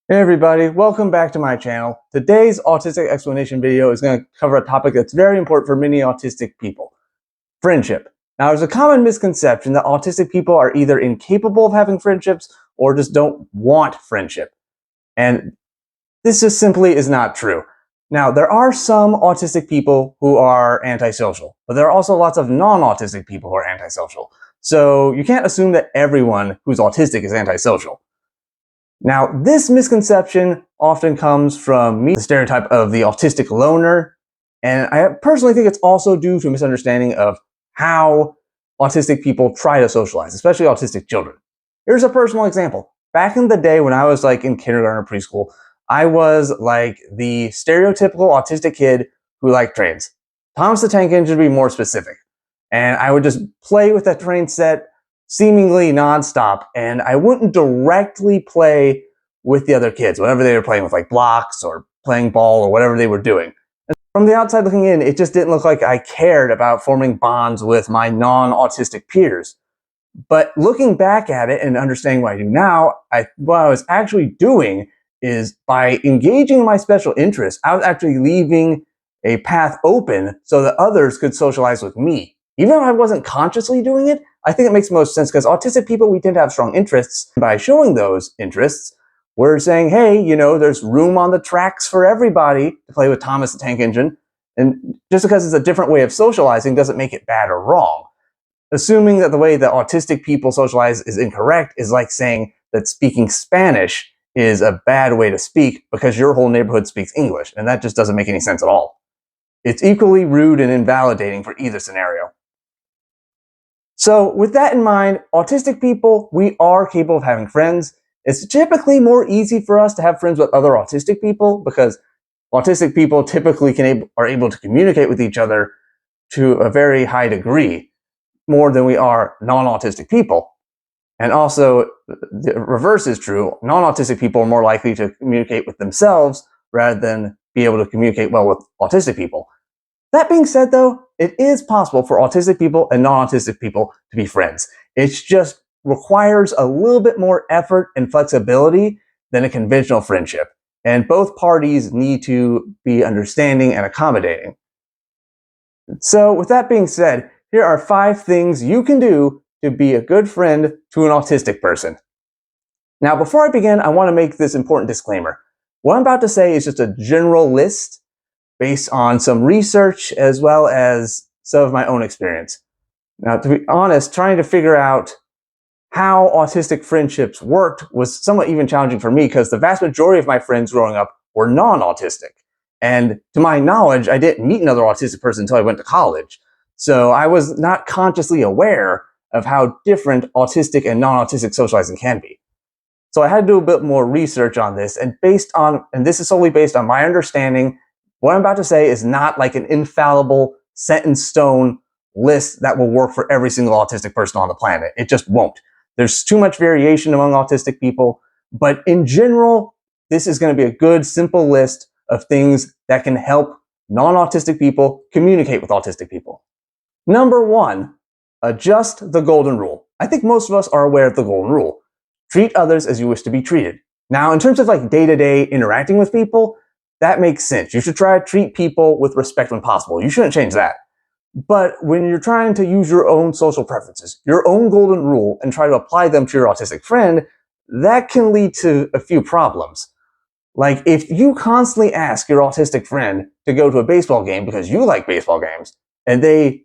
Hey everybody, welcome back to my channel. Today's autistic explanation video is going to cover a topic that's very important for many autistic people: friendship. Now, there's a common misconception that autistic people are either incapable of having friendships or just don't want friendship. And this just simply is not true. Now, there are some autistic people who are antisocial, but there are also lots of non-autistic people who are antisocial. So you can't assume that everyone who's autistic is antisocial. Now, this misconception often comes from the stereotype of the autistic loner, and I personally think it's also due to a misunderstanding of how autistic people try to socialize, especially autistic children. Here's a personal example. Back in the day when I was in kindergarten or preschool, I was like the stereotypical autistic kid who liked trains. Thomas the Tank Engine to be more specific. And I would just play with that train set seemingly nonstop, and I wouldn't directly play with the other kids, whatever they were playing with, like blocks or playing ball or whatever they were doing. And from the outside looking in, it just didn't look like I cared about forming bonds with my non-autistic peers. But looking back at it and understanding what I do now, what I was actually doing is by engaging in my special interests, I was actually leaving a path open so that others could socialize with me. Even if I wasn't consciously doing it, I think it makes most sense because autistic people, we tend to have strong interests. By showing those interests, we're saying, hey, there's room on the tracks for everybody to play with Thomas the Tank Engine. And just because it's a different way of socializing doesn't make it bad or wrong. Assuming that the way that autistic people socialize is incorrect is like saying that speaking Spanish is a bad way to speak because your whole neighborhood speaks English, and that just doesn't make any sense at all. It's equally rude and invalidating for either scenario. So with that in mind, autistic people, we are capable of having friends. It's typically more easy for us to have friends with other autistic people because autistic people typically are able to communicate with each other to a very high degree, more than we are non-autistic people. And also, the reverse is true. Non-autistic people are more likely to communicate with themselves rather than be able to communicate well with autistic people. That being said, though, it is possible for autistic people and non-autistic people to be friends. It just requires a little bit more effort and flexibility than a conventional friendship. And both parties need to be understanding and accommodating. So with that being said, here are 5 things you can do to be a good friend to an autistic person. Now, before I begin, I want to make this important disclaimer. What I'm about to say is just a general list based on some research as well as some of my own experience. Now, to be honest, trying to figure out how autistic friendships worked was somewhat even challenging for me because the vast majority of my friends growing up were non-autistic. And to my knowledge, I didn't meet another autistic person until I went to college. So I was not consciously aware of how different autistic and non-autistic socializing can be. So I had to do a bit more research on this, and this is solely based on my understanding. What I'm about to say is not like an infallible, set in stone list that will work for every single autistic person on the planet. It just won't. There's too much variation among autistic people, but in general, this is going to be a good, simple list of things that can help non-autistic people communicate with autistic people. Number 1, adjust the golden rule. I think most of us are aware of the golden rule. Treat others as you wish to be treated. Now, in terms of day-to-day interacting with people, that makes sense. You should try to treat people with respect when possible. You shouldn't change that. But when you're trying to use your own social preferences, your own golden rule, and try to apply them to your autistic friend, that can lead to a few problems. Like if you constantly ask your autistic friend to go to a baseball game because you like baseball games, and they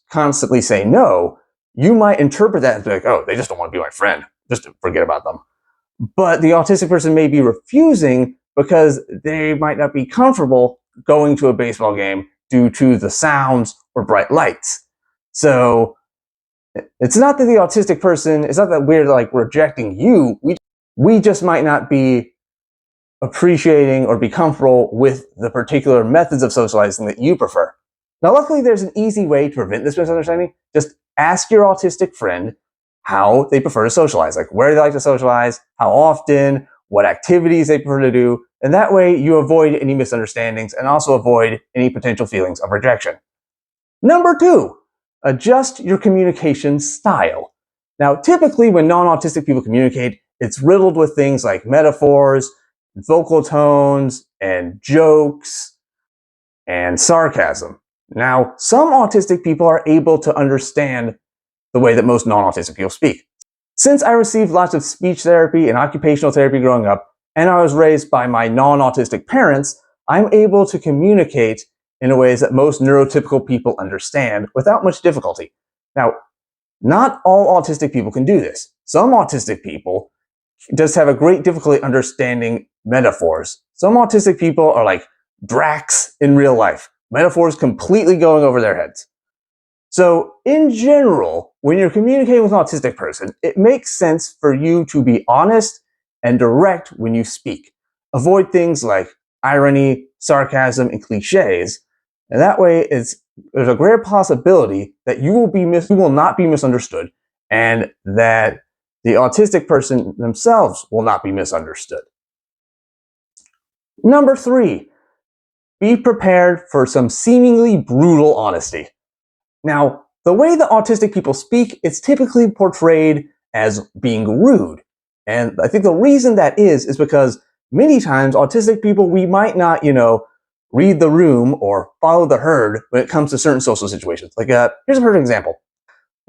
constantly say no, you might interpret that as like, oh, they just don't want to be my friend. Just forget about them. But the autistic person may be refusing because they might not be comfortable going to a baseball game due to the sounds or bright lights. So it's not that the autistic person, it's not that we're rejecting you. We just might not be appreciating or be comfortable with the particular methods of socializing that you prefer. Now, luckily, there's an easy way to prevent this misunderstanding. Just ask your autistic friend how they prefer to socialize, like where they like to socialize, how often, what activities they prefer to do, and that way you avoid any misunderstandings and also avoid any potential feelings of rejection. Number 2, adjust your communication style. Now, typically when non-autistic people communicate, it's riddled with things like metaphors, vocal tones and jokes and sarcasm. Now, some autistic people are able to understand the way that most non-autistic people speak. Since I received lots of speech therapy and occupational therapy growing up, and I was raised by my non-autistic parents, I'm able to communicate in ways that most neurotypical people understand without much difficulty. Now, not all autistic people can do this. Some autistic people just have a great difficulty understanding metaphors. Some autistic people are like Drax in real life. Metaphors completely going over their heads. So, in general, when you're communicating with an autistic person, it makes sense for you to be honest and direct when you speak. Avoid things like irony, sarcasm, and cliches. And that way, there's a great possibility that you will not be misunderstood, and that the autistic person themselves will not be misunderstood. Number 3, be prepared for some seemingly brutal honesty. Now, the way that autistic people speak, it's typically portrayed as being rude. And I think the reason that is because many times autistic people, we might not, read the room or follow the herd when it comes to certain social situations. Like, here's a perfect example.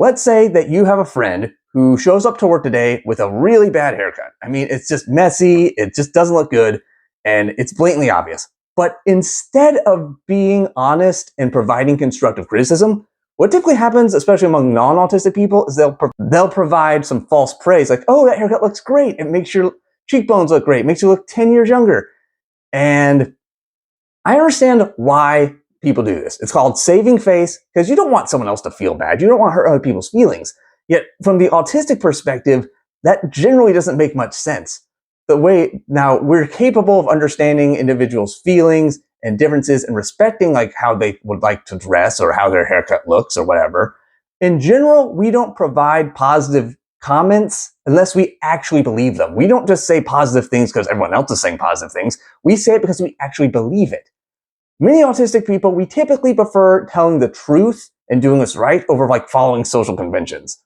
Let's say that you have a friend who shows up to work today with a really bad haircut. I mean, it's just messy, it just doesn't look good, and it's blatantly obvious. But instead of being honest and providing constructive criticism, what typically happens, especially among non-autistic people, is they'll provide some false praise, like, "Oh, that haircut looks great. It makes your cheekbones look great. It makes you look 10 years younger." And I understand why people do this. It's called saving face, because you don't want someone else to feel bad. You don't want to hurt other people's feelings. Yet, from the autistic perspective, that generally doesn't make much sense. Now, we're capable of understanding individuals' feelings and differences and respecting like how they would like to dress or how their haircut looks or whatever. In general, we don't provide positive comments unless we actually believe them. We don't just say positive things because everyone else is saying positive things. We say it because we actually believe it. Many autistic people, we typically prefer telling the truth and doing what's right over like following social conventions.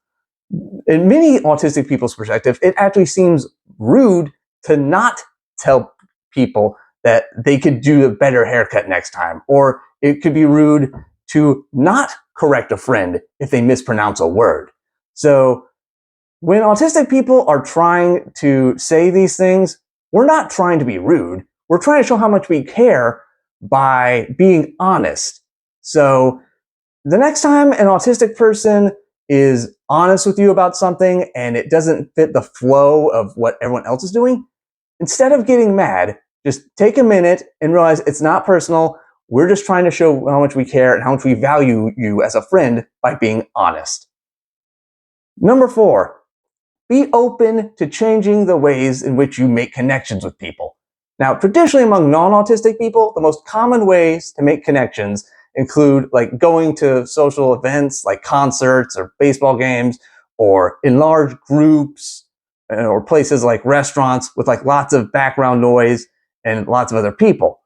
In many autistic people's perspective, it actually seems rude to not tell people that they could do a better haircut next time, or it could be rude to not correct a friend if they mispronounce a word. So when autistic people are trying to say these things, we're not trying to be rude. We're trying to show how much we care by being honest. So the next time an autistic person is honest with you about something and it doesn't fit the flow of what everyone else is doing, instead of getting mad, just take a minute and realize it's not personal. We're just trying to show how much we care and how much we value you as a friend by being honest. Number 4, be open to changing the ways in which you make connections with people. Now, traditionally among non-autistic people, the most common ways to make connections include like going to social events like concerts or baseball games, or in large groups, or places like restaurants with like lots of background noise and lots of other people.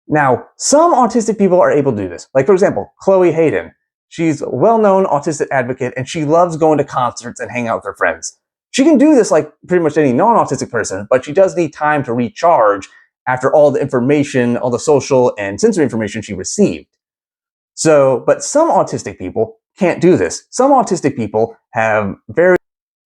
Now, some autistic people are able to do this. Like, for example, Chloe Hayden. She's a well-known autistic advocate and she loves going to concerts and hanging out with her friends. She can do this like pretty much any non-autistic person, but she does need time to recharge after all the information, all the social and sensory information she received. But some autistic people can't do this. Some autistic people have very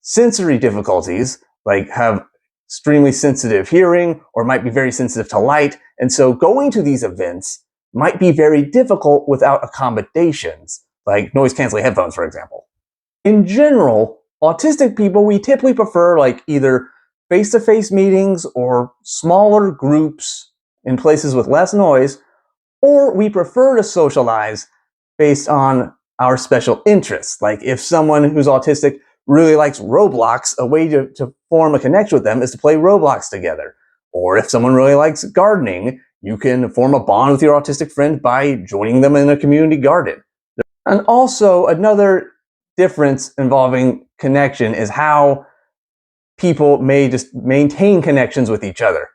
sensory difficulties, like have extremely sensitive hearing or might be very sensitive to light. And so going to these events might be very difficult without accommodations, like noise-canceling headphones, for example. In general, autistic people, we typically prefer like either face-to-face meetings or smaller groups in places with less noise, or we prefer to socialize based on our special interests. Like if someone who's autistic really likes Roblox, a way to form a connection with them is to play Roblox together. Or if someone really likes gardening, you can form a bond with your autistic friend by joining them in a community garden. And also another difference involving connection is how people may just maintain connections with each other.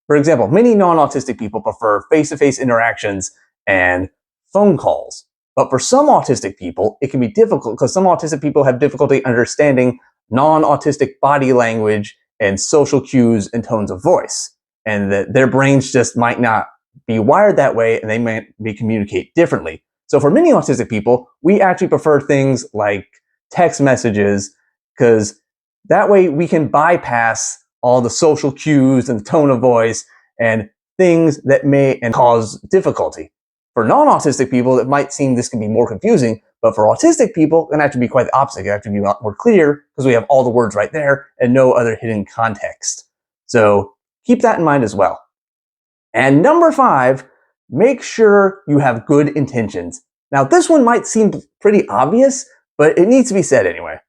For example, many non-autistic people prefer face-to-face interactions and phone calls. But for some autistic people, it can be difficult because some autistic people have difficulty understanding non-autistic body language and social cues and tones of voice. and that their brains just might not be wired that way, and they might communicate differently. So for many autistic people, we actually prefer things like text messages, because that way we can bypass all the social cues and the tone of voice and things that may cause difficulty. For non-autistic people, it might seem this can be more confusing, but for autistic people, it can actually be quite the opposite. It can actually be a lot more clear because we have all the words right there and no other hidden context. So keep that in mind as well. And number 5, make sure you have good intentions. Now, this one might seem pretty obvious, but it needs to be said anyway.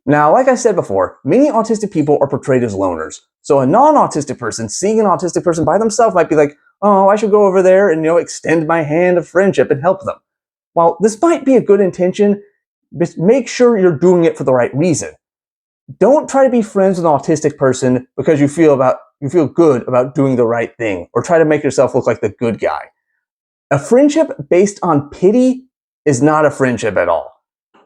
Now, like I said before, many autistic people are portrayed as loners. So a non-autistic person seeing an autistic person by themselves might be like, oh, I should go over there and, extend my hand of friendship and help them. While this might be a good intention, just make sure you're doing it for the right reason. Don't try to be friends with an autistic person because you feel good about doing the right thing, or try to make yourself look like the good guy. A friendship based on pity is not a friendship at all.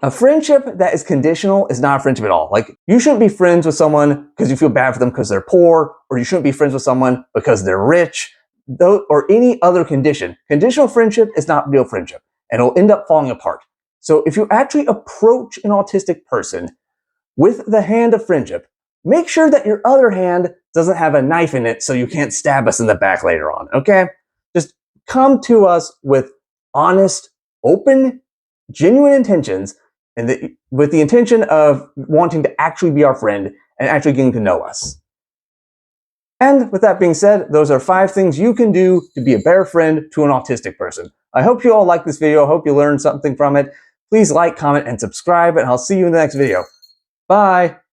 A friendship that is conditional is not a friendship at all. Like, you shouldn't be friends with someone because you feel bad for them because they're poor, or you shouldn't be friends with someone because they're rich, or any other condition. Conditional friendship is not real friendship, and it'll end up falling apart. So if you actually approach an autistic person with the hand of friendship, make sure that your other hand doesn't have a knife in it so you can't stab us in the back later on, okay? Just come to us with honest, open, genuine intentions, and with the intention of wanting to actually be our friend and actually getting to know us. And with that being said, those are 5 things you can do to be a better friend to an autistic person. I hope you all like this video. I hope you learned something from it. Please like, comment, and subscribe, and I'll see you in the next video. Bye!